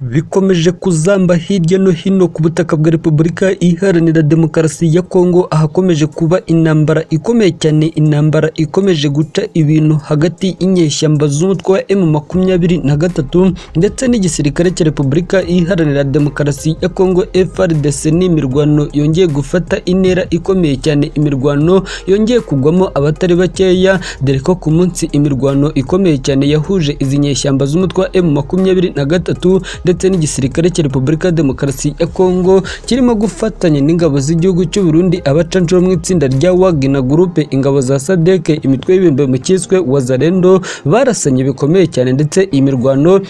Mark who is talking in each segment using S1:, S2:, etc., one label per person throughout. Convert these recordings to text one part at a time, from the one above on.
S1: Bikomeje kuzamba hirya no hino ku butaka bwa Repubulika Iharanira Demokarasi ya Kongo, ahakomeje kuba intambara ikomeye cyane, intambara ikomeje guca ibintu hagati y'inyeshyamba z'umutwe wa M23 ndetse n'igisirikare cya Repubulika Iharanira Demokarasi ya Kongo FARDC. N'imirwano yongeye gufata intera ikomeye cyane, imirwano yongeye kugwamo abatari bakeya, dore ko ku munsi imirwano ikomeye cyane yahuje izi nyeshyamba z'umutwe wa M23 ndetse n'igisirikare cya Repubulika Demokarasi ya Kongo kirimo gufatanya n'ingabo z'igihugu cy'u Burundi, abacanshuro mu itsinda rya Wagner Group, ingabo za SADC, imitwe y'ibimbe mu cyiswe Wazalendo, barasanye bikomeye cyane, ndetse imirwano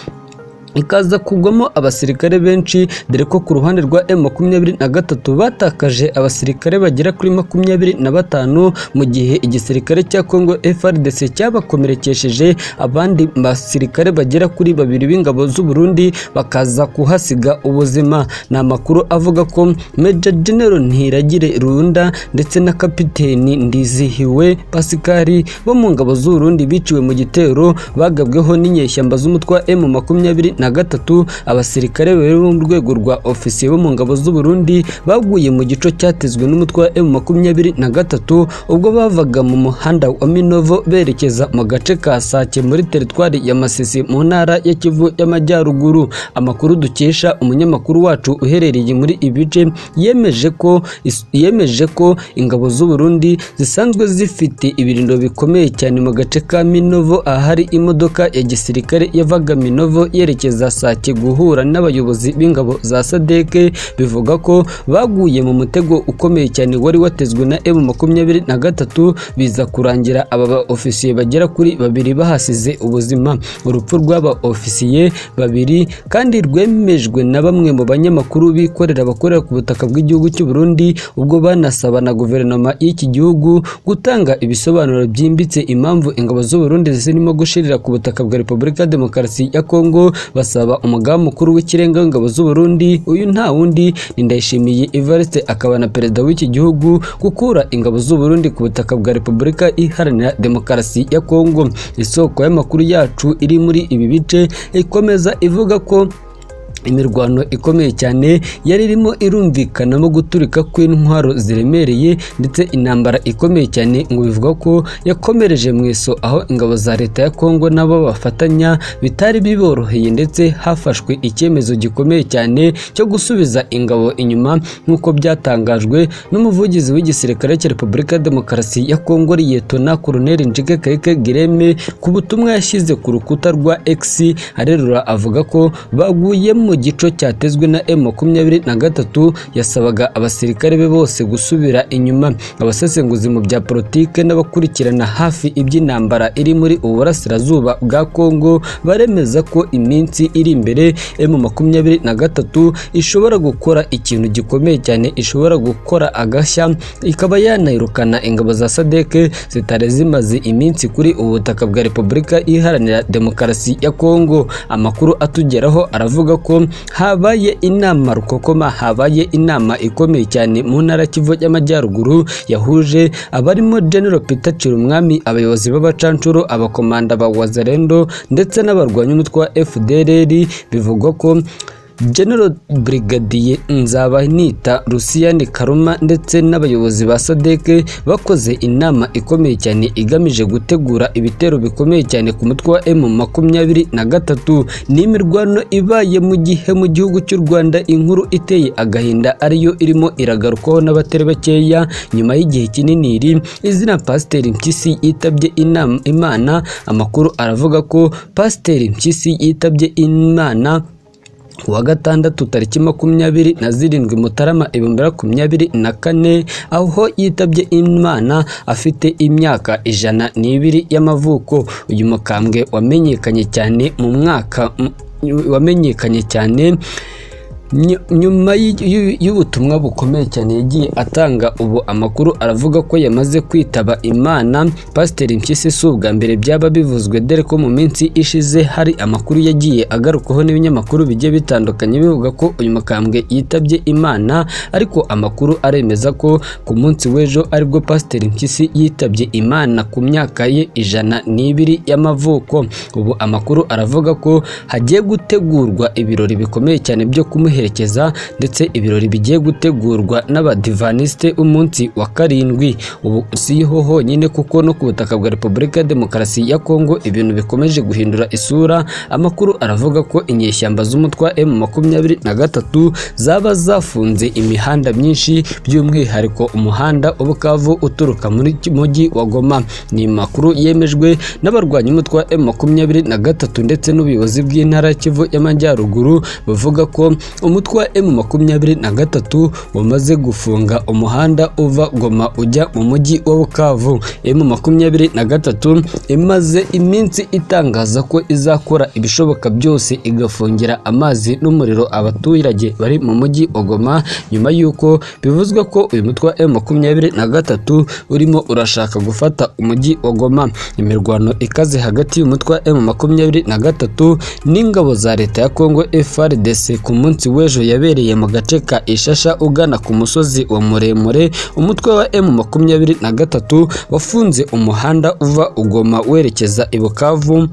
S1: ikaza kugwamo abasirikare benshi, dore ko ku ruhande rwa M23 batakaje abasirikare bagera kuri 25, mu gihe igisirikare cya Kongo FARDC cyabakomerekesheje abandi basirikare bagera kuri 2 b'ingabo z'u Burundi bakaza kuhasiga ubuzima. Ni amakuru avuga ko Major General Ntiragire Runda ndetse na Kapiteni Ndizihiwe Pascal bo mu ngabo z'u Burundi biciwe mu gitero bagabweho n'inyeshyamba z'umutwe wa M23. Abasirikare bari mu rwego rwa ofisiye bo mu ngabo z'u Burundi baguye mu gico cyatezwe n'umutwe wa M23 ubwo bavaga mu muhanda wa Minovo berekeza mu gace ka Sake muri teritwari ya Masisi mu ntara ya Kivu y'Amajyaruguru. Amakuru dukesha umunyamakuru wacu uherereye muri ibice yemeje ko ingabo z'u Burundi zisanzwe zifite ibirindo bikomeye cyane mu gace ka Minovo, ahari imodoka ya gisirikare yavaga Minovo yerekeza Sake guhura n'abayobozi b'ingabo za SADC. Bivuga ko baguye mu mutego ukomeye cyane wari watezwe na M23, biza kurangira aba ofisiye bagera kuri 2 bahasize ubuzima. Urupfu rw'aba ofisiye 2 kandi rwemejwe na bamwe mu banyamakuru bikorera bakorera ku butaka bw'igihugu cy'u Burundi, ubwo banasaba na guverinoma y'iki gihugu gutanga ibisobanuro byimbitse impamvu ingabo z'u Burundi zirimo gushirira ku butaka bwa Repubulika Demokarasi ya Kongo. Basaba umugaba mukuru w'ikirenga w'ingabo z'u Burundi, uyu nta wundi ni Ndayishimiye Evariste, akaba na perezida w'iki gihugu, gukura ingabo z'u Burundi ku butaka bwa Repubulika Iharanira Demokarasi ya Kongo. Isoko y'amakuru yacu iri muri ibi bice ikomeza ivuga ko imirwano ikomeye cyane yari irimo irumvikanamo guturika kw'intwaro ziremereye, ndetse intambara ikomeye cyane ngo bivuga ko yakomereje mweso, aho ingabo za leta ya Kongo nabo bafatanya bitari biboroheye, ndetse hafashwe icyemezo gikomeye cyane cyo gusubiza ingabo inyuma, nk'uko byatangajwe n'umuvugizi w'igisirikare cya Repubulika Demokarasi ya Kongo Liyetona Colonel Njike Kayike Gireme ku butumwa yashyize ku rukuta rwa X. Arerura avuga ko baguye mu gico cyatezwe na M23, yasabaga abasirikare be bose gusubira inyuma. Abasesenguzi mu bya politike n'abakurikirana hafi iby'intambara iri muri uburasirazuba bwa Kongo baremeza ko iminsi iri imbere M23 ishobora gukora ikintu gikomeye cyane, ishobora gukora agashya ikaba yanayirukana ingabo za SADC zitari zimaze iminsi kuri ubutaka bwa Repubulika Iharanira Demokarasi ya Kongo. Amakuru atugeraho aravuga ko habaye inama rukokoma, habaye inama ikomeye cyane mu ntara Kivu y'Amajyaruguru yahuje abarimo General Peter Chirumwami, abayobozi b'abacanshuro, abakomanda ba Wazalendo ndetse n'abarwanya umutwe wa FDLR. Bivugwa ko General Brigadier Nzabanita Rusiyani Karuma ndetse n'abayobozi ba SADC bakoze inama ikomeye cyane igamije gutegura ibitero bikomeye cyane ku mutwe wa M23. N'imirwano ibaye mu gihe mu gihugu cy'u Rwanda inkuru iteye agahinda ariyo irimo iragarukaho n'abatari bakeya nyuma y'igihe kinini iri izina Pasiteri Mpyisi yitabye Imana. Amakuru aravuga ko Pasiteri Mpyisi yitabye Imana kuwa gatandatu tariki 27 Mutarama 2024, aho yitabye Imana afite imyaka 102 y'amavuko. Uyu mukambwe wamenyekanye cyane Nyuma y'ubutumwa bukomeye cyane yagiye atanga, ubu amakuru aravuga ko yamaze kwitaba Imana. Pasiteri Mpyisi si ubwa mbere byaba bivuzwe, dore ko mu minsi ishize hari amakuru yagiye agarukaho n'ibinyamakuru bigiye bitandukanye bivuga ko uyu mukambwe yitabye Imana, ariko amakuru aremeza ko ku munsi w'ejo aribwo Pasiteri Mpyisi yitabye Imana ku myaka ye 102 y'amavuko. Ubu amakuru aravuga ko hagiye gutegurwa ibirori bikomeye cyane byo kumuherekeza, ndetse ibirori bigiye gutegurwa n'abadivaniste umunsi wa 7. Ubu siho honyine, kuko no ku butaka bwa Repubulika ya Demokarasi ya Kongo ibintu bikomeje guhindura isura. Amakuru aravuga ko inyeshyamba z'umutwe wa M23 zaba zafunze imihanda myinshi, by'umwihariko umuhanda Bukavu uturuka muri mujyi wa Goma. Ni makuru yemejwe n'abarwanya umutwe wa M23 ndetse n'ubuyobozi bw'intara Kivu y'Amajyaruguru, bavuga ko umutwe wa M23 wamaze gufunga umuhanda uva Goma ujya mu mujyi wa Bukavu. M23 imaze iminsi itangaza ko izakora ibishoboka byose igafungira amazi n'umuriro abaturage bari mu mujyi wa Goma, nyuma y'uko bivuzwe ko uyu mutwe wa M23 urimo urashaka gufata umujyi wa Goma. Imirwano ikaze hagati y'umutwe wa M23 n'ingabo za leta ya Kongo FARDC ku munsi w'ejo yabereye mu gace ka Ishasha ugana ku musozi wa Muremure. Umutwe wa M23 wafunze umuhanda uva Goma werekeza i Bukavu.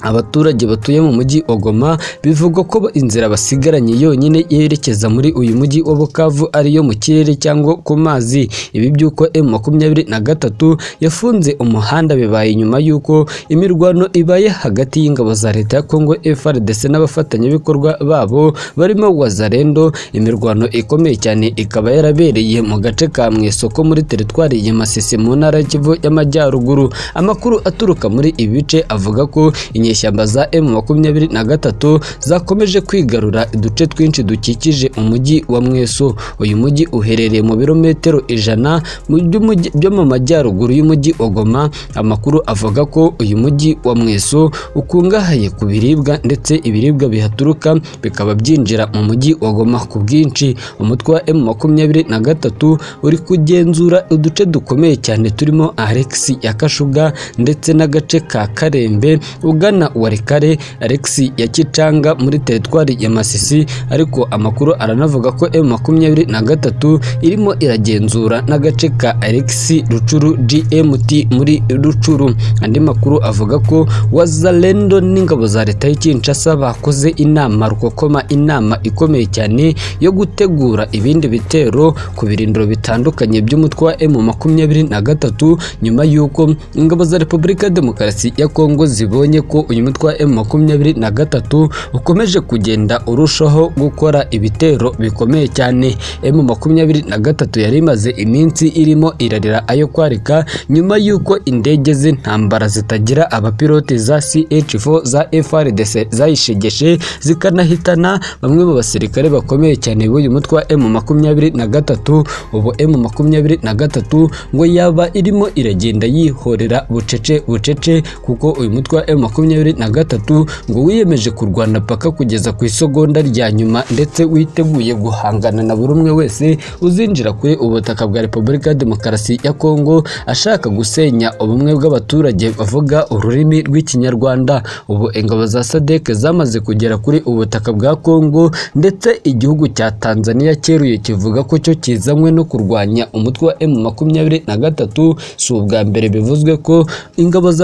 S1: Abaturage batuye mu mujyi wa Goma bivugwa ko inzira basigaranye yonyine yerekeza muri uyu mujyi wa Bukavu ariyo mu kirere cyangwa ku mazi. Ibi byuko M23 yafunze umuhanda bibaye nyuma y'uko imirwano ibaye hagati y'ingabo za leta ya Kongo FARDC n'abafatanyabikorwa babo barimo Wazalendo. Imirwano ikomeye cyane ikaba yarabereye mu gace ka Mwesoko muri teritwari ya Masisi mu ntara ya Kivu y'Amajyaruguru. Amakuru aturuka muri ibi bice avuga ko inyeshyamba za M23 zakomeje kwigarura uduce twinshi dukikije umujyi wa Mweso. Uyu mujyi uherereye mu birometero 100 byo mu majyaruguru y'umujyi wa Goma. Amakuru avuga ko uyu mujyi wa Mweso ukungahaye ku biribwa, ndetse ibiribwa bihaturuka bikaba byinjira mu mujyi wa Goma ku bwinshi. Umutwe wa M23 uri kugenzura uduce dukomeye cyane turimo Alex ya Kashuga ndetse n'agace ka Karembe ugana Warekare, Alex ya Kicanga muri teritwari ya Masisi. Ariko amakuru aranavuga ko M23 irimo iragenzura n'agace ka Alex Rucuru GMT muri Rucuru. Andi makuru avuga ko Wazalendo n'ingabo za leta ya Kinshasa bakoze inama rukokoma, inama ikomeye cyane yo gutegura ibindi bitero ku birindiro bitandukanye by'umutwe wa M23, nyuma y'uko ingabo za Repubulika ya Demokarasi ya Kongo zibonye ko uyu mutwe wa M23 ukomeje kugenda urushaho gukora ibitero bikomeye cyane. M23 yari imaze iminsi irimo irarira ayo kwarika nyuma y'uko indege z'intambara zitagira abapiloti za CH4 za FARDC zayishegeshe zikanahitana bamwe mu basirikare bakomeye cyane b'uyu mutwe wa M23. Ubu M23 ngo yaba irimo iragenda yihorera bucece kuko uyu mutwe wa M23 ngo wiyemeje kurwana paka kugeza ku isegonda rya nyuma, ndetse witeguye guhangana na buri umwe wese uzinjira kuri ubutaka bwa Repubulika ya Demokarasi ya Kongo ashaka gusenya ubumwe bw'abaturage bavuga ururimi rw'Ikinyarwanda. Ubu ingabo za SADC zamaze kugera kuri ubutaka bwa Kongo, ndetse igihugu cya Tanzania cyeruye kivuga ko cyo kizanywe no kurwanya umutwe wa M23. Si ubwa mbere bivuzwe ko ingabo za